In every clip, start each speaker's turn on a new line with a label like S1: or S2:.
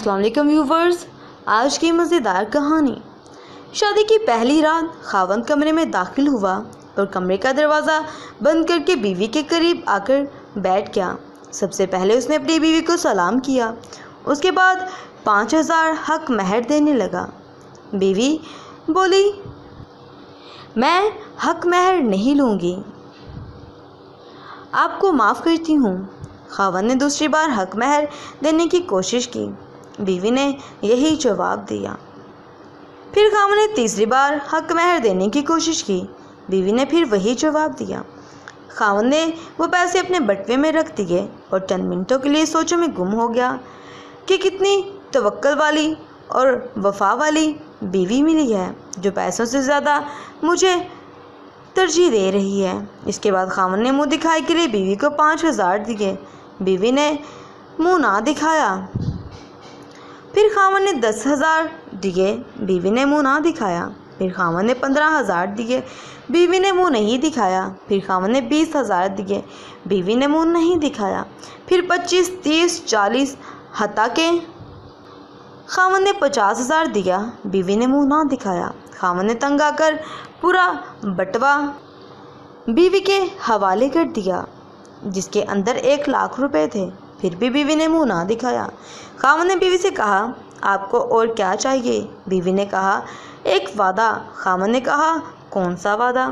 S1: अस्सलाम वालेकुम व्यूवर्स, आज की मज़ेदार कहानी। शादी की पहली रात खावंद कमरे में दाखिल हुआ और कमरे का दरवाज़ा बंद करके बीवी के करीब आकर बैठ गया। सबसे पहले उसने अपनी बीवी को सलाम किया, उसके बाद 5000 हक महर देने लगा। बीवी बोली, मैं हक महर नहीं लूँगी, आपको माफ़ करती हूँ। खावंद ने दूसरी बार हक महर देने की कोशिश की, बीवी ने यही जवाब दिया। फिर खावंद ने तीसरी बार हक महर देने की कोशिश की, बीवी ने फिर वही जवाब दिया। खावंद ने वो पैसे अपने बटुए में रख दिए और चंद मिनटों के लिए सोचों में गुम हो गया कि कितनी तवक्कल वाली और वफा वाली बीवी मिली है, जो पैसों से ज़्यादा मुझे तरजीह दे रही है। इसके बाद खावंद ने मुंह दिखाई के लिए बीवी को 5000 दिए, बीवी ने मुंह ना दिखाया। फिर खावंद ने 10,000 दिए, बीवी ने मुंह ना दिखाया। फिर खावंद ने 15,000 दिए, बीवी ने मुंह नहीं दिखाया। फिर खावंद ने 20,000 दिए, बीवी ने मुंह नहीं दिखाया। फिर 25, 30, 40 हत्ता के खावंद ने 50,000 दिया, बीवी ने मुंह ना दिखाया। खावंद ने तंग आकर पूरा बटवा बीवी के हवाले कर दिया, जिसके अंदर 1 लाख रुपए थे। फिर भी बीवी ने मुंह ना दिखाया। खावंद ने बीवी से कहा, आपको और क्या चाहिए? बीवी ने कहा, एक वादा। खावंद ने कहा, कौन सा वादा?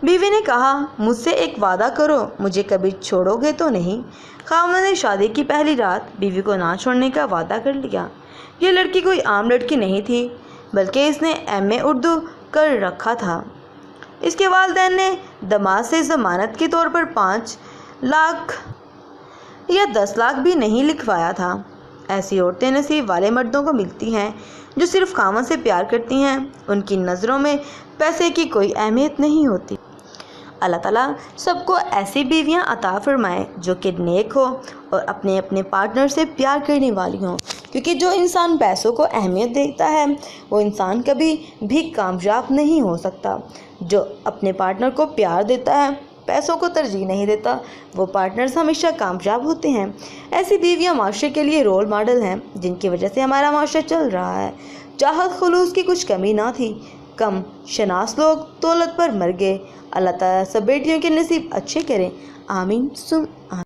S1: बीवी ने कहा, मुझसे एक वादा करो, मुझे कभी छोड़ोगे तो नहीं। खावंद ने शादी की पहली रात बीवी को ना छोड़ने का वादा कर लिया। ये लड़की कोई आम लड़की नहीं थी, बल्कि इसने MA उर्दू कर रखा था। इसके वालिदैन ने दामाद से ज़मानत के तौर पर 5 लाख या 10 लाख भी नहीं लिखवाया था। ऐसी औरतें नसीब वाले मर्दों को मिलती हैं जो सिर्फ खावंद से प्यार करती हैं। उनकी नज़रों में पैसे की कोई अहमियत नहीं होती। अल्लाह ताला सबको ऐसी बीवियां अता फरमाए जो कि नेक हो और अपने अपने पार्टनर से प्यार करने वाली हों, क्योंकि जो इंसान पैसों को अहमियत देता है वो इंसान कभी भी कामयाब नहीं हो सकता। जो अपने पार्टनर को प्यार देता है, पैसों को तरजीह नहीं देता, वो पार्टनर्स हमेशा कामयाब होते हैं। ऐसी बीवियां माशरे के लिए रोल मॉडल हैं, जिनकी वजह से हमारा माशरा चल रहा है। चाहत खुलूस की कुछ कमी ना थी, कम शनास लोग दौलत पर मर गए। अल्लाह ताला सब बेटियों के नसीब अच्छे करें, आमीन सुम आमीन।